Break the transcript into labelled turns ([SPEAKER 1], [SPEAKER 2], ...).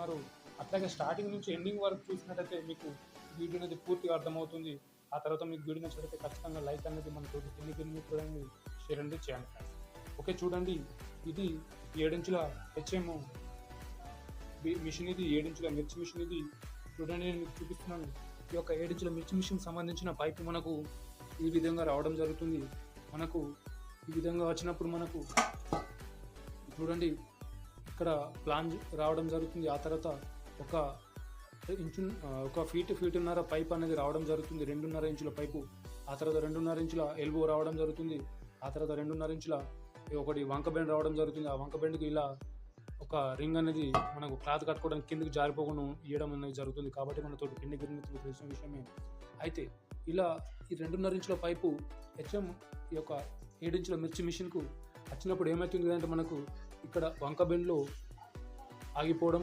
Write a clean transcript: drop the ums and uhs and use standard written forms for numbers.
[SPEAKER 1] చూస్తున్నారు. అట్లాగే స్టార్టింగ్ నుంచి ఎండింగ్ వరకు చూసినట్టయితే మీకు వీడియో అనేది పూర్తిగా అర్థమవుతుంది. ఆ తర్వాత మీకు వీడియో నచ్చినట్లయితే ఖచ్చితంగా లైక్ అనేది మన తోటి కిందికి చూడండి, షేర్ అనేది చేయండి ఫ్రెండ్స్. ఓకే చూడండి, ఇది 7 ఇంచుల హెచ్ఎం మిషన్, ఇది 7 ఇంచుల మిర్చి మిషన్. ఇది చూడండి, నేను మీకు చూపిస్తున్నాను. ఈ యొక్క 7 ఇంచుల మిర్చి మిషన్ సంబంధించిన పైపు మనకు ఈ విధంగా రావడం జరుగుతుంది. మనకు ఈ విధంగా వచ్చినప్పుడు మనకు చూడండి ఇక్కడ ప్లాన్ రావడం జరుగుతుంది. ఆ తర్వాత ఒక ఫీటున్నర పైప్ అనేది రావడం జరుగుతుంది, 2.5 ఇంచుల పైపు. ఆ తర్వాత 2.5 ఇంచుల ఎల్బో రావడం జరుగుతుంది. ఆ తర్వాత 2.5 ఇంచుల ఒకటి వంక బెండ్ రావడం జరుగుతుంది. ఆ వంక బెండ్కి ఇలా ఒక రింగ్ అనేది మనకు క్లాత్ కట్టుకోవడానికి కిందకి జారిపోకుండా ఇవ్వడం అనేది జరుగుతుంది. కాబట్టి మనతో కింది గిరిమితులు తెలిసిన విషయమే. అయితే ఇలా ఈ 2.5 ఇంచుల పైపు హెచ్ఎం ఈ యొక్క 7 ఇంచుల మిర్చి మిషన్కు వచ్చినప్పుడు ఏమవుతుంది అంటే మనకు ఇక్కడ వంక బెండ్లో ఆగిపోవడం,